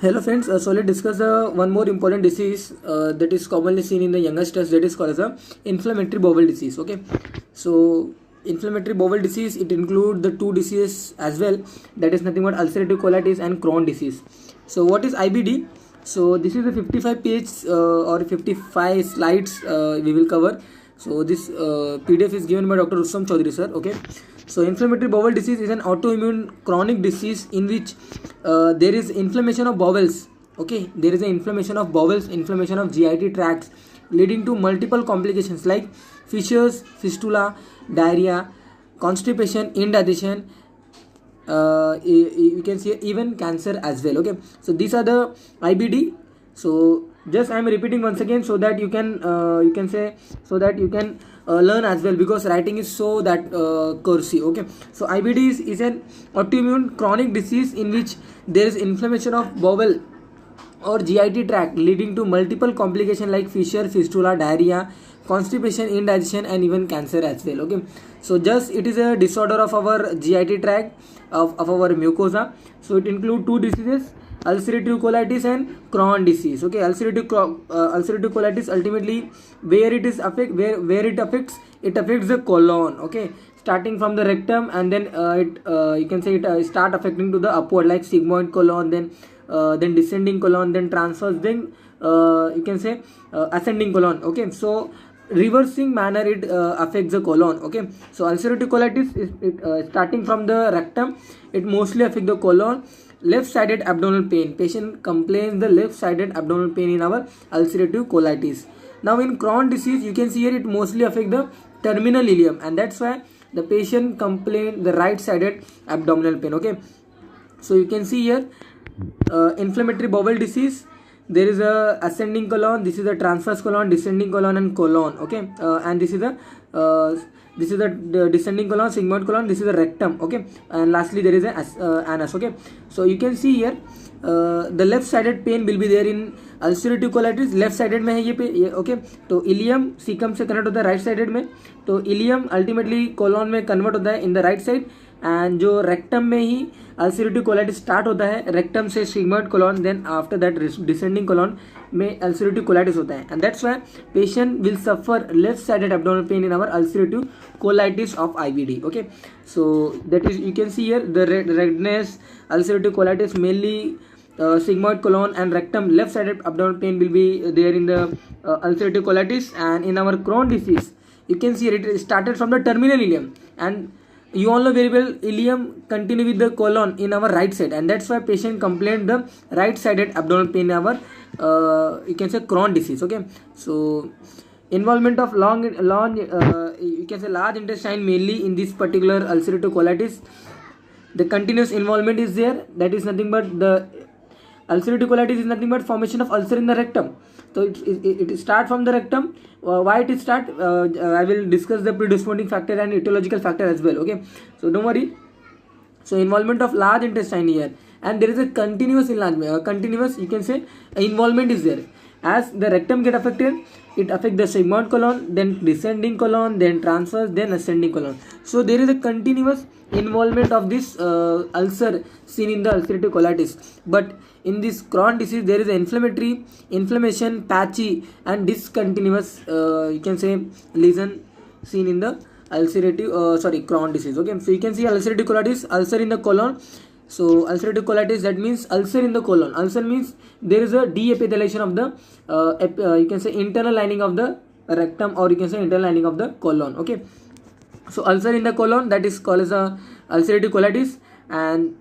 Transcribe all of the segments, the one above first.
Hello friends, so let's discuss one more important disease that is commonly seen in the youngsters, that is called as a inflammatory bowel disease. Okay, so inflammatory bowel disease, it includes the two diseases as well, that is nothing but ulcerative colitis and Crohn disease. So what is IBD? So this is a 55 page or 55 slides we will cover. So this PDF is given by Dr. Rustam Chaudhary sir. Okay, so inflammatory bowel disease is an autoimmune chronic disease in which there is inflammation of bowels. Okay, there is an inflammation of bowels, inflammation of GIT tracts, leading to multiple complications like fissures, fistula, diarrhea, constipation, indigestion. You can see even cancer as well. Okay, so these are the IBD. So just I am repeating once again so that you can learn as well, because writing is so that cursive. Okay, so IBD is an autoimmune chronic disease in which there is inflammation of bowel or GIT tract, leading to multiple complications like fissure, fistula, diarrhea, constipation, indigestion, and even cancer as well. Okay, so just it is a disorder of our GIT tract, of our mucosa. So it includes two diseases, ulcerative colitis and Crohn disease. Okay, ulcerative colitis, ultimately where it affects the colon. Okay, starting from the rectum, and then you can say it start affecting to the upward, like sigmoid colon, then descending colon, then transverse, then you can say ascending colon. Okay, so reversing manner it affects the colon. Okay, so ulcerative colitis is starting from the rectum, it mostly affects the colon. Left-sided abdominal pain, patient complains the left-sided abdominal pain in our ulcerative colitis. Now in Crohn disease, you can see here it mostly affects the terminal ileum, and that's why the patient complain the right-sided abdominal pain. Okay, so you can see here inflammatory bowel disease, there is a ascending colon, this is the transverse colon, descending colon, and colon. Okay, and this is the descending colon, sigmoid colon, this is the rectum. Okay, and lastly there is a anus. Okay, so you can see here the left sided pain will be there in ulcerative colitis, left sided में है ये. Okay, तो ilium caecum से connect होता है right sided में, तो ileum ultimately colon में कन्वर्ट होता है in the right side, and जो रेक्टम में ही अल्सरेटिव कोलाइटिस स्टार्ट होता है, रेक्टम से sigmoid colon, then after that descending colon में अल्सरेटिव कोलाइटिस होता है, and that's why patient will suffer left sided abdominal pain in our ulcerative colitis of IBD. Okay, so that is, you can see here the redness, ulcerative colitis, mainly sigmoid colon and rectum, left sided abdominal pain will be there in the ulcerative colitis. And in our Crohn disease, you can see it started from the terminal ileum, and you all know very well ileum continue with the colon in our right side, and that's why patient complained the right sided abdominal pain in our you can say Crohn disease. Okay, so involvement of you can say large intestine mainly in this particular ulcerative colitis, the continuous involvement is there. That is nothing but the ulcerative colitis is nothing but formation of ulcer in the rectum. So it start from the rectum. Why it start? I will discuss the predisposing factor and etiological factor as well. Okay, so don't worry. So involvement of large intestine here, and there is a continuous enlargement, continuous you can say involvement is there. As the rectum get affected, it affects the sigmoid colon, then descending colon, then transverse, then ascending colon. So there is a continuous involvement of this ulcer seen in the ulcerative colitis. But in this Crohn disease, there is an inflammation, patchy, and discontinuous you can say lesion seen in the Crohn disease. Okay, so you can see ulcerative colitis, ulcer in the colon. So ulcerative colitis, that means ulcer in the colon. Ulcer means there is a deepithelialization of the you can say internal lining of the rectum, or you can say internal lining of the colon. Okay, so ulcer in the colon, that is called as a ulcerative colitis. And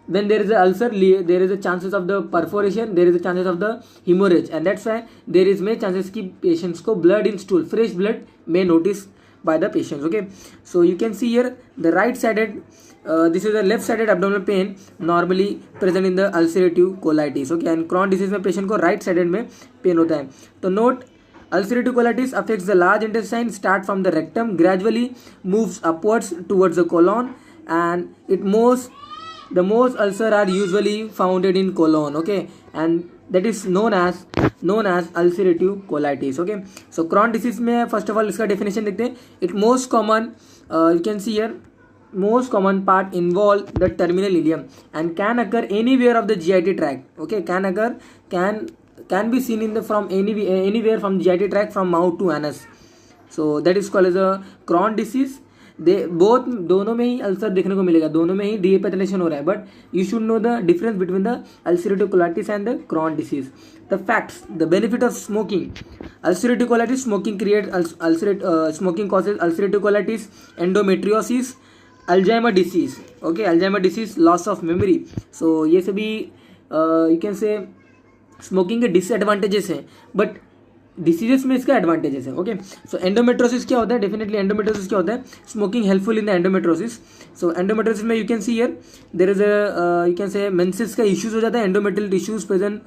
when there is a ulcer, there is a chances of the perforation, there is a chances of the hemorrhage, and that's why there is may chances ki patients ko blood in stool, fresh blood may notice by the patients. Okay, so you can see here the right sided this is the left sided abdominal pain normally present in the ulcerative colitis. Okay, and Crohn disease में patient को right sided में pain होता है. तो note, ulcerative colitis affects the large intestine, start from the rectum, gradually moves upwards towards the colon, and the most ulcer are usually founded in colon. Okay, and that is known as ulcerative colitis. Okay, so Crohn disease में first of all इसका definition देखते हैं. It most common you can see here most common part involve the terminal ileum and can occur anywhere of the GIT tract. Okay, can be seen in the from anywhere from GIT tract from mouth to anus. So that is called as a Crohn disease. They both दोनों में ही ulcer देखने को मिलेगा, दोनों में ही डीहेपेटाइलेशन हो रहा है, but you should know the difference between the ulcerative colitis and the Crohn disease. The facts, the benefit of smoking. Ulcerative colitis, smoking create smoking causes ulcerative colitis, endometriosis, Alzheimer disease. Okay, Alzheimer disease, loss of memory. So ये सभी you can say smoking के disadvantages हैं, but diseases में इसका advantages है. Okay, सो endometriosis क्या होता है? डेफिनेटली एंडोमेट्रोसिस क्या होता है? Smoking helpful in the endometriosis. So endometriosis में you can see here there is a you can say menses का इश्यूज हो जाता है, endometrial tissues present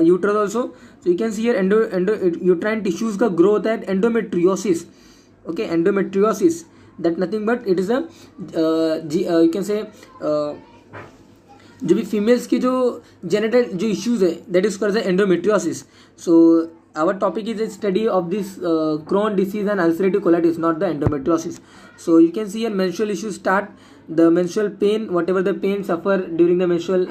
uterus also. So you can see here endo uterine tissues का grow होता है, endometriosis. Okay, endometriosis that nothing but it is a you can say जो भी females की जो जेनेटल जो इश्यूज है that is called endometriosis. So our topic is a study of this Crohn disease and ulcerative colitis, not the endometriosis. So you can see here menstrual issues start, the menstrual pain, whatever the pain suffer during the menstrual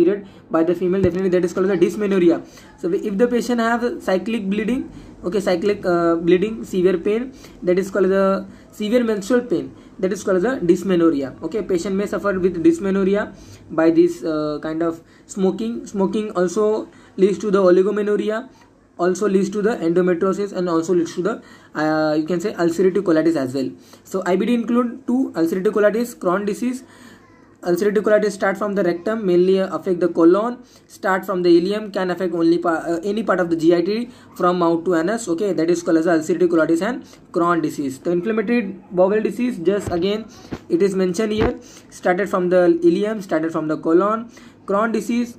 period by the female, definitely that is called the dysmenorrhea. So if the patient have cyclic bleeding, okay, cyclic bleeding, severe pain, that is called the severe menstrual pain, that is called the dysmenorrhea. Okay, patient may suffer with dysmenorrhea by this kind of smoking. Smoking also leads to the oligomenorrhea, also leads to the endometriosis, and also leads to the you can say ulcerative colitis as well. So IBD include two: ulcerative colitis, Crohn disease. Ulcerative colitis start from the rectum, mainly affect the colon, start from the ileum, can affect only any part of the GIT from mouth to anus. Okay, that is called as ulcerative colitis and Crohn disease. The inflammatory bowel disease, just again it is mentioned here, started from the ileum, started from the colon. Crohn disease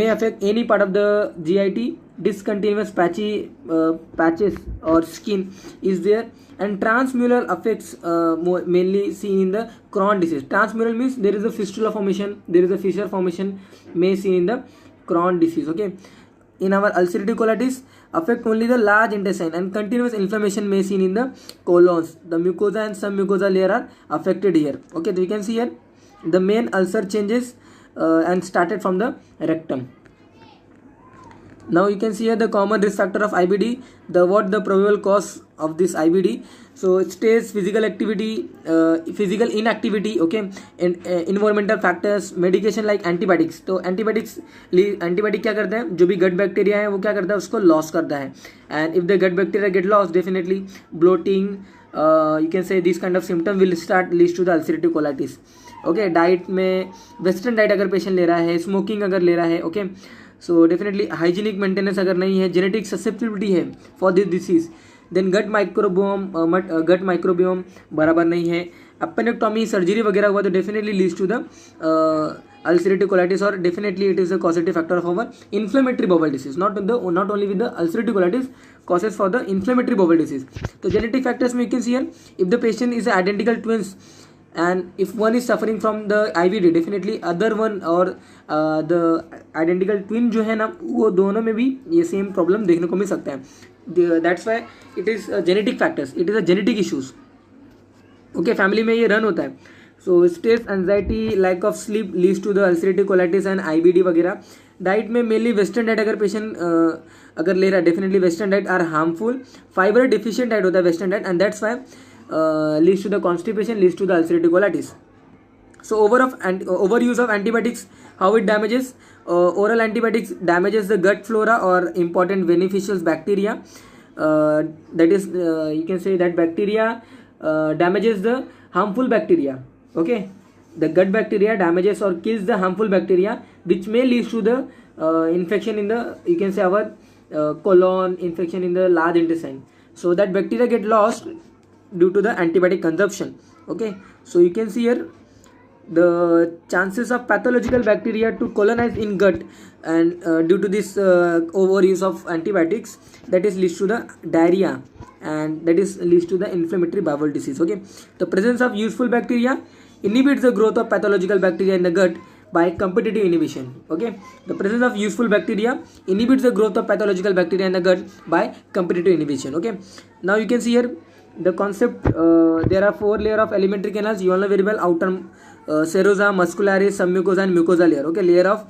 may affect any part of the GIT. Discontinuous patches or skin is there, and transmural effects mainly seen in the Crohn disease. Transmural means there is a fistula formation, there is a fissure formation may seen in the Crohn disease. Okay, in our ulcerative colitis affect only the large intestine, and continuous inflammation may seen in the colons. The mucosa and some mucosa layer are affected here. Okay, so you can see here the main ulcer changes and started from the rectum. Now you can see here the common risk factor of IBD, the probable cause of this IBD. So it stays physical activity, physical inactivity, okay, and environmental factors, medication like antibiotics. तो antibiotic क्या करता है? जो भी gut bacteria है वो क्या करता है? उसको loss करता है. And if the gut bacteria get lost, definitely bloating, you can say this kind of symptom will leads to the ulcerative colitis. Okay, diet में वेस्टर्न डाइट अगर पेशेंट ले रहा है, स्मोकिंग अगर ले रहा है, okay, so definitely hygienic maintenance अगर नहीं है, जेनेटिक ससेप्टिबिलिटी है for this disease, then gut microbiome बराबर नहीं है, अपेनेक्टोमी सर्जरी वगैरह हुआ तो definitely leads to the ulcerative colitis, or definitely it is a causative factor of our inflammatory bowel disease, not only with the ulcerative colitis, causes for the inflammatory bowel disease. So genetic factors में you can see here, if the patient is identical twins and if one is suffering from the IBD, definitely other one or the identical twin जो है ना, वो दोनों में भी ये same problem देखने को मिल सकता है. That's why it is genetic factors, it is a genetic issues. Okay, family में ये रन होता है. So stress, anxiety, lack of sleep leads to the ulcerative colitis and IBD वगैरह. डाइट में मेनली वेस्टर्न डाइट अगर patient अगर ले रहा है, definitely western diet are harmful. Fiber deficient diet होता है western diet, and that's why leads to the constipation, leads to the ulcerative colitis. So overuse of antibiotics, how it damages? Oral antibiotics damages the gut flora or important beneficial bacteria. That is, you can say that bacteria damages the harmful bacteria. Okay, the gut bacteria damages or kills the harmful bacteria, which may lead to the infection in the, you can say, our colon, infection in the large intestine. So that bacteria get lost due to the antibiotic consumption. Okay, so you can see here the chances of pathological bacteria to colonize in gut, and due to this overuse of antibiotics, that is leads to the diarrhea, and that is leads to the inflammatory bowel disease. Okay, the presence of useful bacteria inhibits the growth of pathological bacteria in the gut by competitive inhibition. Okay, the presence of useful bacteria inhibits the growth of pathological bacteria in the gut by competitive inhibition. Okay, now you can see here the concept, there are 4 layer of alimentary canals. You all know very well, outer serosa, muscularis, submucosa and mucosa layer. Okay, layer of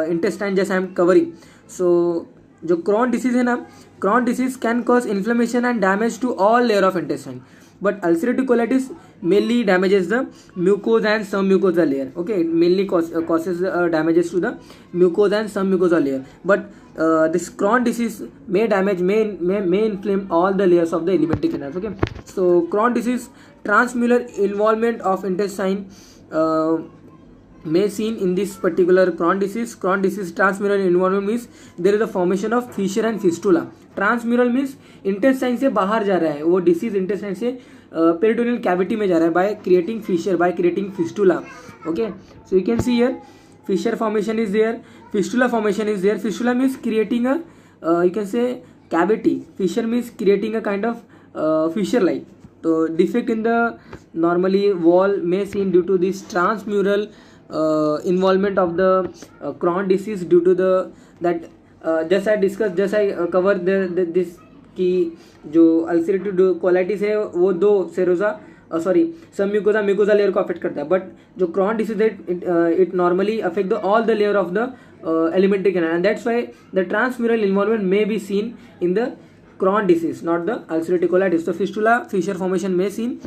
intestine just I am covering. So जो Crohn disease है ना, Crohn disease can cause inflammation and damage to all layer of intestine, but ulcerative colitis mainly damages the mucosa and submucosa layer. Okay, it mainly causes damages to the mucosa and submucosa layer, but this Crohn disease may damage, may inflame all the layers of the alimentary canals. Okay, so Crohn disease transmural involvement of intestine may seen in this particular Crohn disease. Crohn disease transmural involvement means there is a formation of fissure and fistula. Transmural means intestine से बाहर जा रहा है वो disease, intestine से peritoneal cavity में जा रहा है by creating fissure, by creating fistula. Okay, so you can see here fissure formation is there, fistula formation is there. Fistula means creating a you can say cavity. Fissure means creating a kind of fissure like. So defect in the normally wall may seen due to this transmural involvement of the Crohn disease due to the that just I discussed, just I covered this कि जो ulcerative colitis है वो 2 सेरोजा सब mucosa mucosa layer को affect करता है, but जो Crohn disease है it normally affect the all the layer of the alimentary canal, and that's why the transmural involvement may be seen in the Crohn disease, not the ulcerative colitis. So fistula, fissure formation may seen.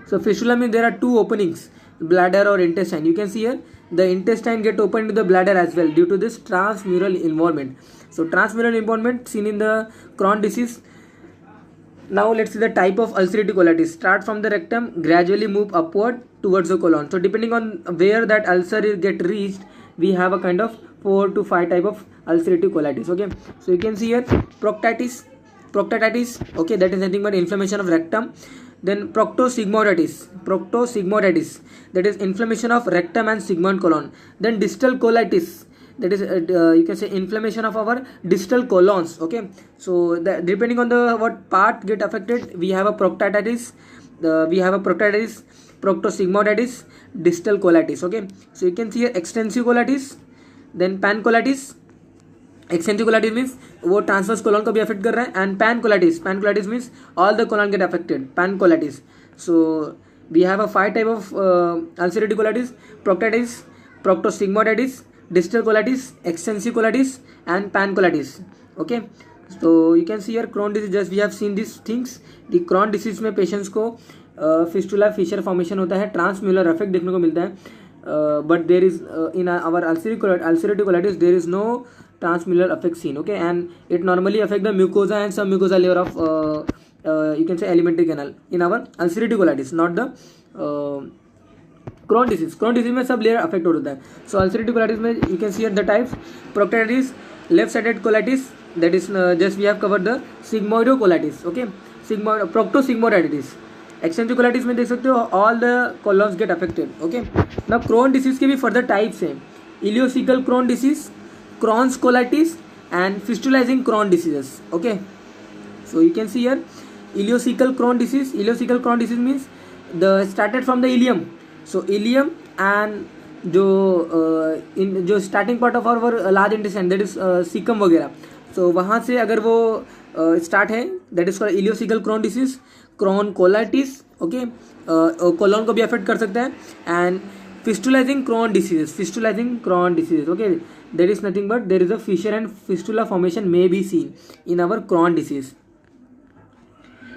So fistula means there are 2 openings, bladder or intestine. You can see here the intestine get opened to the bladder as well due to this transmural involvement. So transmural involvement seen in the Crohn disease. Now let's see the type of ulcerative colitis. Start from the rectum, gradually move upward towards the colon. So depending on where that ulcer get reached, we have a kind of 4 to 5 type of ulcerative colitis. Okay, so you can see here proctitis. Okay, that is nothing but inflammation of rectum. Then proctosigmoiditis, that is inflammation of rectum and sigmoid colon. Then distal colitis, that is you can say inflammation of our distal colons. Okay, so depending on the what part get affected, we have a proctitis, proctosigmoiditis, distal colitis. Okay, so you can see here extensive colitis, then pancolitis. Extensive colitis means वो transverse colon को भी affect कर रहा है, and pancolitis means all the colon get affected, pancolitis. So we have a 5 type of ulcerative colitis: proctitis, proctosigmoiditis, distal colitis, extensive colitis and pancolitis. Okay, so you can see here Crohn disease, just we have seen these things. The Crohn disease में patients को fistula fissure formation होता है, transmural affect देखने को मिलता है, but there is in our ulcerative colitis there is no transmural effect seen. Okay, and it normally affect the mucosa and some mucosa layer of you can say alimentary canal in our ulcerative colitis, not the Crohn disease. Crohn disease में सब layer affect होता है. So ulcerative colitis में you can see here the types: proctitis, left-sided colitis, that is just we have covered the sigmoidocolitis. Okay, proctosigmoiditis. Extensive colitis में देख सकते हो all the colons get affected. Okay, now Crohn disease के भी further types हैं: ileocecal Crohn disease, Crohn's colitis and fistulizing Crohn diseases. Okay, so you can see here ileocecal Crohn disease. Ileocecal Crohn disease means the started from the ileum. So ileum and जो starting part of our large intestine, that is cecum वगैरह, so वहाँ से अगर वो start है, that is called ileocecal Crohn disease. Crohn colitis, okay, colon को भी affect कर सकता है, and fistulizing Crohn diseases. Okay, there is nothing but there is a fissure and fistula formation may be seen in our Crohn disease.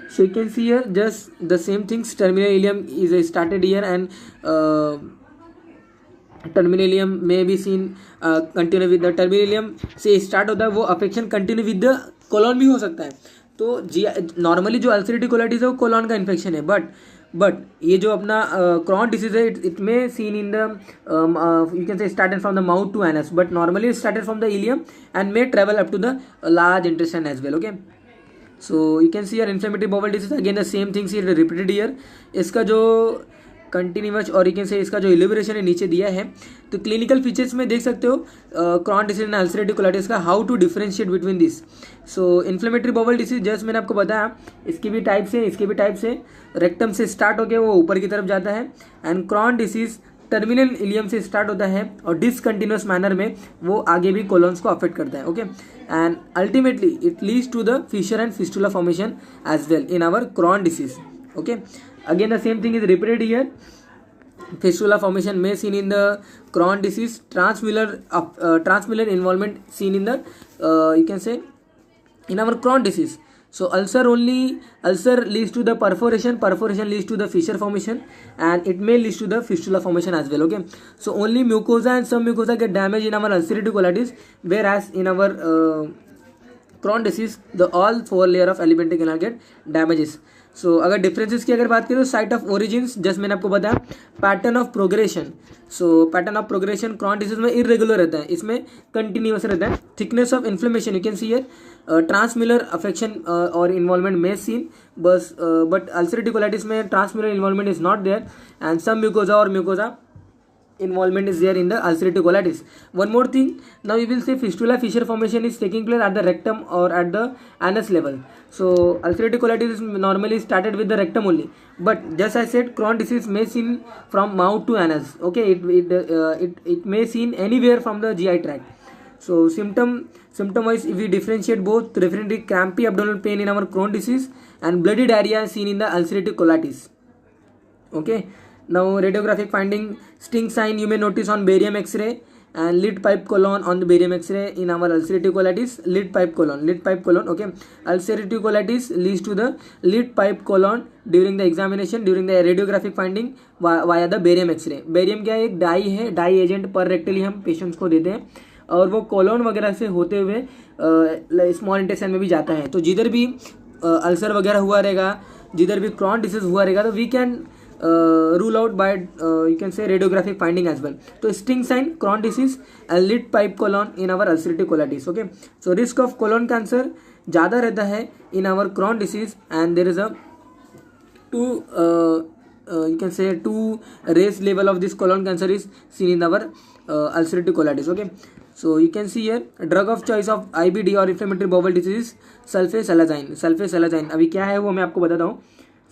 So you can see here just the same things. Terminal ileum is started here, and terminal ileum may be seen continue with the terminal ileum से start होता है, वो affection continue with the colon भी हो सकता है. तो normally जो अल्सरेटिव कोलाइटिस है वो कोलन का इन्फेक्शन है, बट ये जो अपना Crohn डिसीज है it may seen in the you can say started from the mouth to anus, but normally started from the ileum and may travel up to the large intestine as well. Okay, so you can see your inflammatory bowel disease, again the same things here repeated here. इसका जो continuous और you can से इसका जो इलिब्रेशन है नीचे दिया है, तो क्लिनिकल फीचर्स में देख सकते हो Crohn disease and ulcerative colitis का, how to differentiate between this. So inflammatory bowel disease just मैंने आपको बताया, इसकी भी टाइप्स है, इसके भी टाइप्स है. रेक्टम से स्टार्ट होकर वो ऊपर की तरफ जाता है, and Crohn disease terminal ileum से स्टार्ट होता है और डिसकंटिन्यूस मैनर में वो आगे भी कोलॉन्स को अफेक्ट करता है. Okay, and ultimately it leads to the fissure and fistula formation as well in our Crohn disease. Okay, again the same thing is repeated here. Fistula formation may seen in the Crohn disease. Transmural involvement seen in the you can say in our Crohn disease. So ulcer leads to the perforation leads to the fissure formation, and it may lead to the fistula formation as well. Okay, so only mucosa and some mucosa get damaged in our ulcerative colitis, whereas in our Crohn disease the all four layer of alimentary canal get damages. सो अगर differences की अगर बात करें तो site of origins just मैंने आपको बताया. Pattern of progression, so pattern of progression Crohn disease में इरेगुलर रहता है, इसमें कंटिन्यूअस रहता है. Thickness of inflammation you can see here. Transmural affection और इन्वॉल्वमेंट में सीन बस, बट अल्सरेटिव कोलाइटिस में transmural involvement is not there, and some mucosa involvement is there in the ulcerative colitis. One more thing, now you will say fistula fissure formation is taking place at the rectum or at the anus level. So ulcerative colitis is normally started with the rectum only, but just I said Crohn disease may seen from mouth to anus. Okay, it may seen anywhere from the GI tract. So symptom wise, if we differentiate both, definitely crampy abdominal pain in our Crohn disease and bloody diarrhea seen in the ulcerative colitis. Okay, now radiographic finding, sting sign you may notice on barium x-ray and lid pipe colon on the barium x-ray in our ulcerative colitis. Lid pipe colon. Okay, ulcerative colitis leads to the lid pipe colon during the examination, during the radiographic finding via the barium x-ray. barium क्या है, एक die है, die agent पर रेक्टली हम patients को देते हैं और वो कोलोन वगैरह से होते हुए स्मॉल इंटेस्टाइन में भी जाता है. तो जिधर भी अल्सर वगैरह हुआ रहेगा, जिधर भी क्रॉन डिसीज हुआ रहेगा, तो we can rule out by you can say radiographic finding as well. So sting sign Crohn disease and lid pipe colon in our ulcerative colitis. Okay, so risk of colon cancer ज़्यादा रहता है in our Crohn disease, and there is a you can say two raised level of this colon cancer is seen in our ulcerative colitis. Okay, so you can see here drug of choice of IBD or inflammatory bowel disease sulfasalazine. अभी क्या है वो मैं आपको बताता हूँ.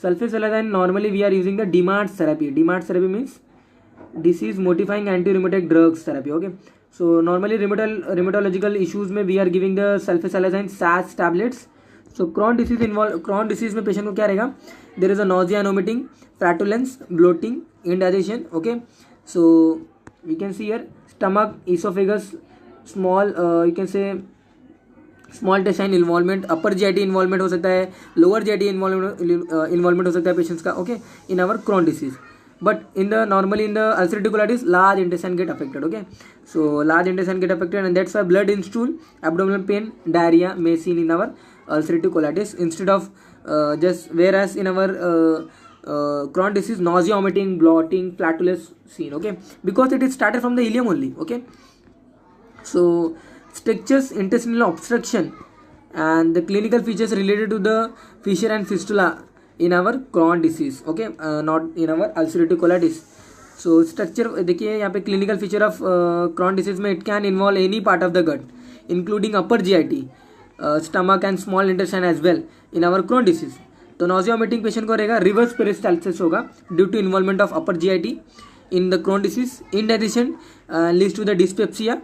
Sulfasalazine normally we are using the DMARDS therapy. DMARDS therapy means disease modifying anti-rheumatic drugs therapy. Okay, so normally rheumatological issues में we are giving the sulfasalazine SAS tablets. So Crohn disease में patient को क्या रहेगा, there is a nausea and vomiting, flatulence, bloating, indigestion. Okay, so we can see here stomach, esophagus, small you can say small intestine involvement, upper GIT involvement हो सकता है, lower GIT involvement हो सकता है patients का. Okay, in our Crohn disease, but normally in the ulcerative colitis large intestine get affected. Okay, so large intestine get affected, and that's why blood in stool, abdominal pain, diarrhea may seen in our ulcerative colitis instead of just, whereas in our Crohn disease nausea, vomiting, bloating, flatulence seen. Okay, because it is started from the ileum only. Okay, so strictures intestinal obstruction and the clinical features related to the fissure and fistula in our Crohn disease. Okay, not in our ulcerative colitis. So structure देखिए यहाँ पे clinical feature of Crohn disease में it can involve any part of the gut including upper GIT, stomach and small intestine as well in our Crohn disease. तो nausea vomiting patient को रहेगा, reverse peristalsis होगा due to involvement of upper GIT in the Crohn disease. Indigestion leads to the dyspepsia.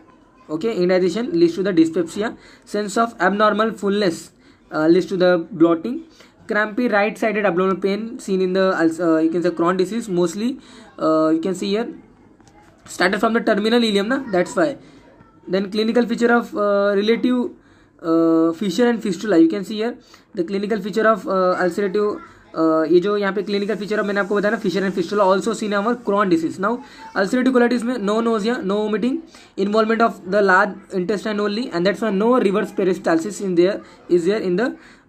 Okay, indigestion leads to the dyspepsia. Sense of abnormal fullness leads to the bloating. Crampy right-sided abdominal pain seen in the you can say Crohn disease mostly. You can see here started from the terminal ileum, na, that's why. Then clinical feature of relative fissure and fistula. You can see here the clinical feature of ulcerative ये जो यहाँ पे clinical feature मैंने आपको बताया ना, fissure and fistula also seen our Crohn disease. Now ulcerative colitis में no nausea, no vomiting, involvement of the large intestine only, and that's why no reverse peristalsis in there in the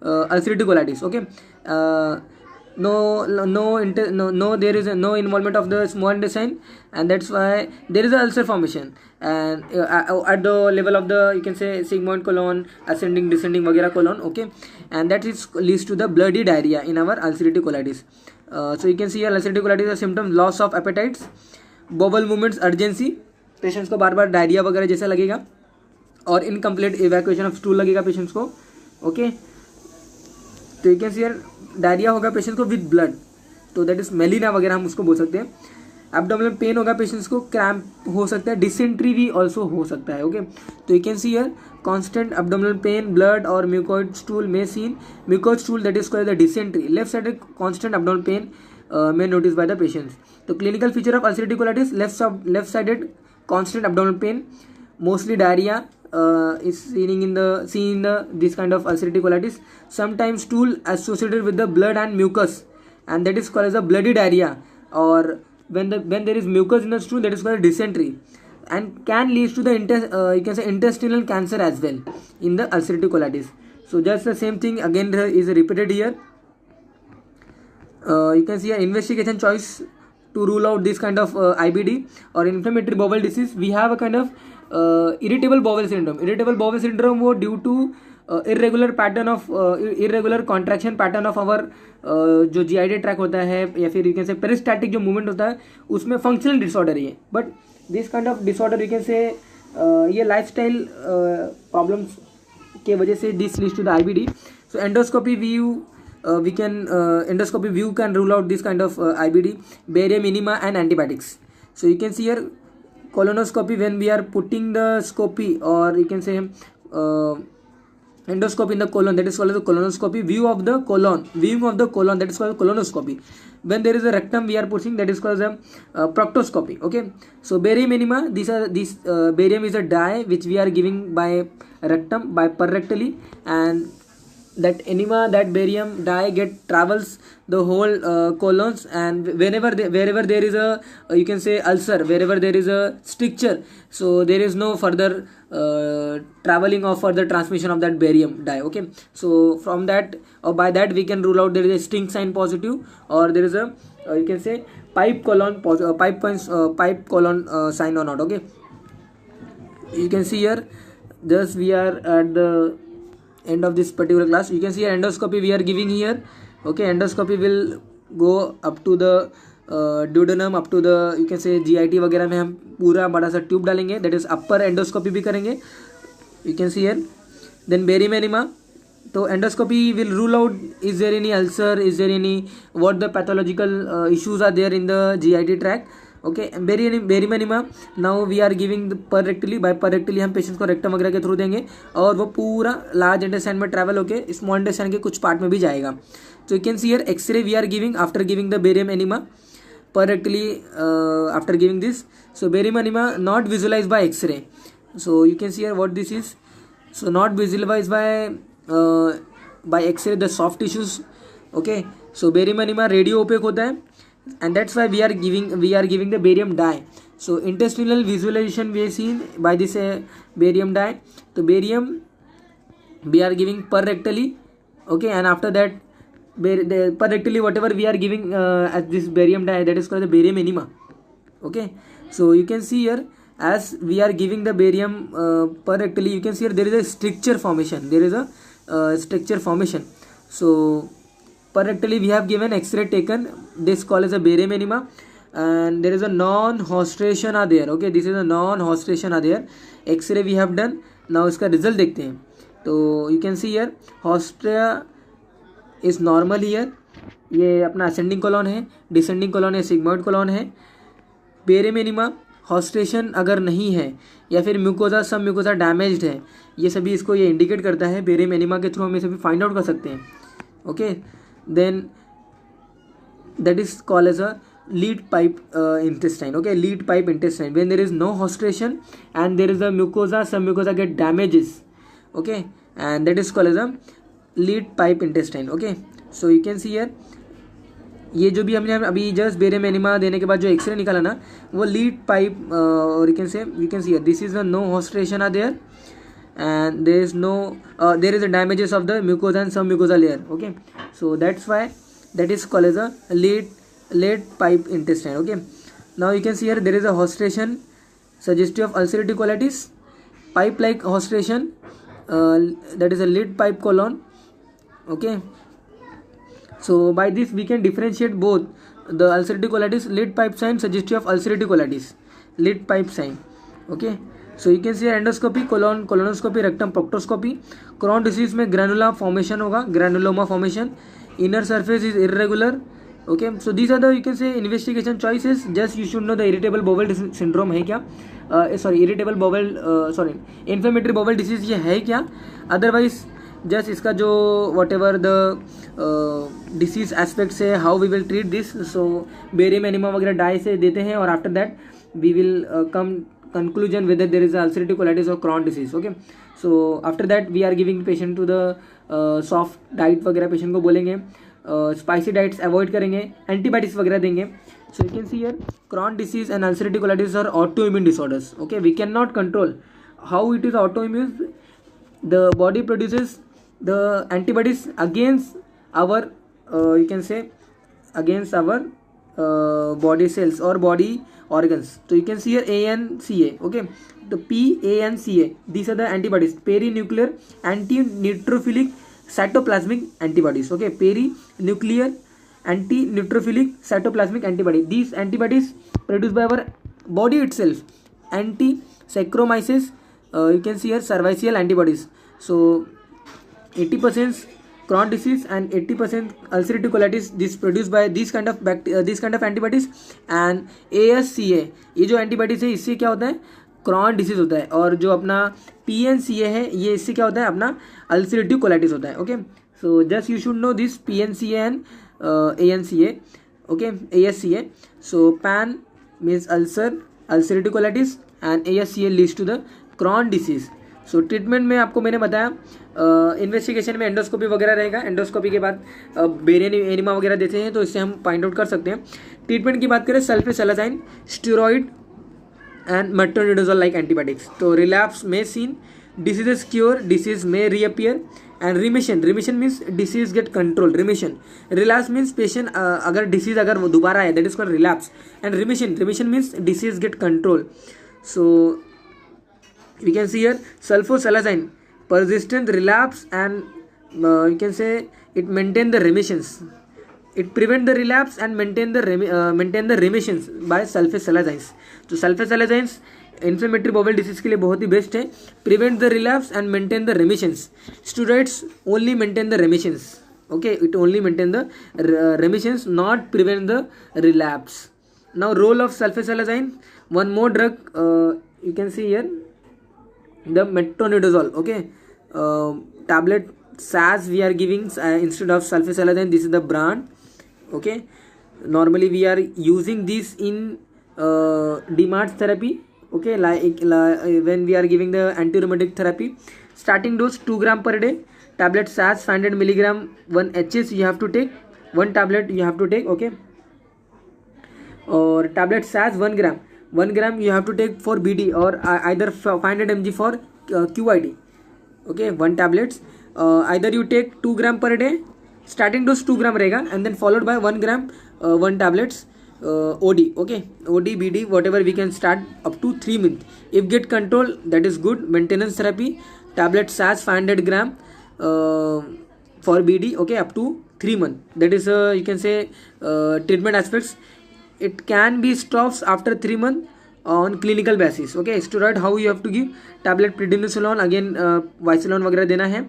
ulcerative colitis. Okay, there is no involvement of the small intestine, and that's why there is a ulcer formation, and at the level of the you can say sigmoid colon, ascending descending वगैरह colon. Okay, and that is leads to the bloody diarrhea in our ulcerative colitis. So you can see here ulcerative colitis are symptom loss of appetites, bowel movements, urgency, patients को बार बार diarrhoea वगैरह जैसा लगेगा, और incomplete evacuation of stool लगेगा patients को. Okay, तो you can see here diarrhoea होगा patient को विद ब्लड, तो दैट इज मेलिना वगैरह हम उसको बोल सकते हैं. एब्डोमिनल पेन होगा पेशेंट्स को, क्रैम्प हो सकता है, डिसेंट्री भी ऑल्सो हो सकता है। ओके, तो you can see here constant abdominal pain, blood or mucoid stool may seen, mucoid stool that is called the dysentery, left sided constant abdominal pain may noticed by the patients. तो clinical feature of ulcerative colitis, left sided constant abdominal pain, mostly diarrhea is seen in the this kind of ulcerative colitis, sometimes stool associated with the blood and mucus, and that is called as a bloody diarrhea, or when there is mucus in the stool, that is called dysentery, and can lead to the you can say intestinal cancer as well in the ulcerative colitis. So just the same thing again is repeated here. You can see an investigation choice to rule out this kind of IBD or inflammatory bowel disease. We have a kind of irritable bowel syndrome. Irritable bowel syndrome वो due to irregular pattern of irregular contraction pattern of our जो GI track होता है, या फिर you can से पेरिस्टैटिक जो movement होता है उसमें फंक्शनल डिसऑर्डर ही है. But this kind of disorder you can say ये लाइफस्टाइल प्रॉब्लम्स के वजह से this leads to the IBD. So endoscopy view endoscopy view can rule out this kind of IBD, barium enema and antibiotics. So you can see here colonoscopy, when we are putting the scopy, or you can say endoscopy in the colon, that is called as the colonoscopy. Viewing of the colon, that is called colonoscopy. When there is a rectum we are pushing, that is called as a proctoscopy. Okay, so barium enema, barium is a dye which we are giving by rectum, by per rectally, and that enema, that barium dye travels the whole colons, and wherever there is a you can say ulcer, wherever there is a stricture, so there is no further traveling or further transmission of that barium dye. Okay, so from that or by that we can rule out there is a stink sign positive, or there is a you can say pipe colon sign or not. Okay, you can see here, thus we are at the end of this particular class. You can see endoscopy we are giving here. Okay, endoscopy will go up to the duodenum, up to the you can say GIT वगैरह में हम पूरा बड़ा सा tube डालेंगे, that is upper endoscopy भी करेंगे. You can see here. Then barium enema, तो endoscopy will rule out is there any ulcer, is there any what the pathological issues are there in the GIT tract. Okay, barium enema now we are giving per rectally, bye पर रेक्टली हम patients को rectum वगैरह के through देंगे, और वो पूरा large intestine में ट्रैवल होके स्मॉल इंटेस्टाइन के कुछ पार्ट में भी जाएगा. तो you can see here x-ray we are giving after giving the barium enema per rectally after giving this. So barium enema not visualized by X-ray. So you can see here what this is. So not visualized by X-ray the soft tissues. Okay, so barium enema radio opaque होता है, and that's why we are giving the barium dye. So intestinal visualization we have seen by this barium dye. So barium we are giving per rectally. Okay, and after that per rectally whatever we are giving as this barium dye, that is called the barium enema. Okay, so you can see here as we are giving the barium per rectally, you can see here there is a stricture formation. So per rectally we have given X-ray taken, this called as a barium enema, and there is a non-hostration are there. Okay, this is a non-hostration are there. X-ray we have done. Now इसका result देखते हैं. तो you can see here hostria is normal here. ये अपना ascending colon है, descending colon है, sigmoid colon है. barium enema हॉस्ट्रेशन अगर नहीं है, या फिर म्यूकोजा सब म्यूकोजा डैमेज्ड है, ये सभी इसको ये इंडिकेट करता है. बेरियम एनिमा के थ्रू हम ये सभी फाइंड आउट कर सकते हैं. Okay, then that is called as a lead pipe intestine. Okay, lead pipe intestine when there is no haustration and there is a mucosa, sub mucosa get damages. Okay, and that is called as a lead pipe intestine. Okay, so you can see here ये जो भी हमने अभी just barium enema देने के बाद जो x ray निकाला ना, वो लीड पाइप, और you can see here this is a no haustration are there, and there is a damages of the mucosa and some mucosa layer. Okay, so that's why that is called as a lead pipe intestine. Okay, now you can see here there is a hostration suggestive of ulcerative colitis, pipe like hostration, that is a lead pipe colon. Okay, so by this we can differentiate both the ulcerative colitis lead pipe sign suggestive of ulcerative colitis lead pipe sign. Okay, so you can see endoscopy, colonoscopy, rectum, proctoscopy. Crohn disease में ग्रैनुला formation होगा, granuloma formation. Inner surface is irregular, Okay, so these are the, you can say, investigation choices. Just you should know the irritable bowel syndrome है क्या, sorry irritable bowel, sorry inflammatory bowel disease ये है क्या. Otherwise just इसका जो whatever the disease aspects है, how we will treat this. So barium enema वगैरह dye से देते हैं, और after that we will come conclusion whether there is ulcerative colitis or Crohn disease. Okay, so after that we are giving patient to the soft diet वगैरह patient को बोलेंगे, spicy diets avoid करेंगे, antibiotics वगैरह देंगे. So you can see here Crohn disease and ulcerative colitis are autoimmune disorders. Okay, we cannot control how it is autoimmune. The body produces the antibodies against our you can say against our body cells or body organs. So you can see here ANCA. Okay, the PANCA, these are the antibodies, perinuclear anti-neutrophilic cytoplasmic antibodies. Okay, perinuclear anti-neutrophilic cytoplasmic antibody. These antibodies produced by our body itself. Anti-saccharomyces, you can see here cervical antibodies. So 80% Crohn disease and 80% ulcerative colitis, this produced by these kind of antibodies. And ASCA, ये जो antibodies है इससे क्या होता है, Crohn disease होता है. और जो अपना PNCA है ये इससे क्या होता है, अपना ulcerative colitis होता है. Okay, so just you should know this PNCA and ANCA. Okay, ASCA. So PAN means ulcer, ulcerative colitis, and ASCA leads to the Crohn disease. So treatment में आपको मैंने बताया, इन्वेस्टिगेशन में एंडोस्कोपी वगैरह रहेगा. Endoscopy के बाद बेरियम एनिमा वगैरह देते हैं, तो इससे हम फाइंड आउट कर सकते हैं. ट्रीटमेंट की बात करें, sulfasalazine, steroid and metronidazole like antibiotics. तो रिलैप्स में seen, disease is cure, disease में reappear, and remission. Remission means disease get control, remission. Relapse means patient अगर डिसीज अगर वो दोबारा आए, that is called relapse. And remission means disease get control. So we can see here sulfosalazine, persistent relapse, and you can say it maintain the remissions. It prevent the relapse and maintain the remissions by sulfosalazines. तो sulfosalazines inflammatory bowel disease के लिए बहुत ही best है. prevent the relapse and maintain the remissions. Steroids only maintain the remissions. Okay, it only maintain the remissions, not prevent the relapse. Now role of sulfosalazine, one more drug you can see here, the metronidazole. Okay, tablet SAS we are giving instead of sulfosalazine. This is the brand. Okay, normally we are using this in DMARDS therapy. Okay, like when we are giving the anti-rheumatic therapy. Starting dose 2 gram per day. Tablet SAS 500 milligram 1 HS you have to take. One tablet you have to take. Okay, or tablet SAS 1 gram. 1 gram you have to take for BD, or either 500 mg for QID. Okay, 1 tablets. Either you take 2 gram per day. Starting dose 2 gram रहेगा, and then followed by 1 gram 1 tablets OD. Okay, OD BD whatever we can start up to 3 months. If get control, that is good. Maintenance therapy, tablet SAS 500 gram for BD. Okay, up to 3 months. That is you can say treatment aspects. It can be stopped after 3 months on clinical basis. Okay, steroid how you have to give, tablet prednisolone, again Vicodin वगैरह देना है,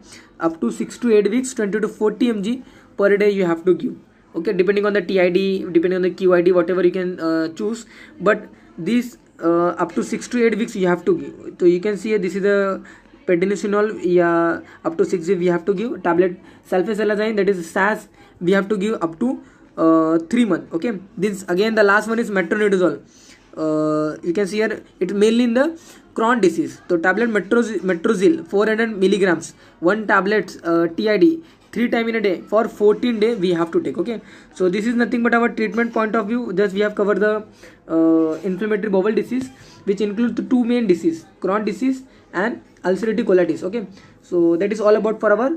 up to 6 to 8 weeks 20 to 40 mg per day you have to give. Okay, depending on the TID, depending on the QID, whatever you can choose, but this up to 6 to 8 weeks you have to give. So you can see this is the prednisolone, yeah, up to 6 weeks we have to give. Tablet sulfasalazine, that is SAS, we have to give up to 3 months. Okay, this again the last one is metronidazole. You can see here it's mainly in the Crohn disease. So tablet metrozil 400 milligrams, 1 tablet TID 3 times in a day for 14 days we have to take. Okay, so this is nothing but our treatment point of view. Just we have covered the inflammatory bowel disease, which includes the 2 main disease, Crohn disease and ulcerative colitis. Okay, so that is all about for our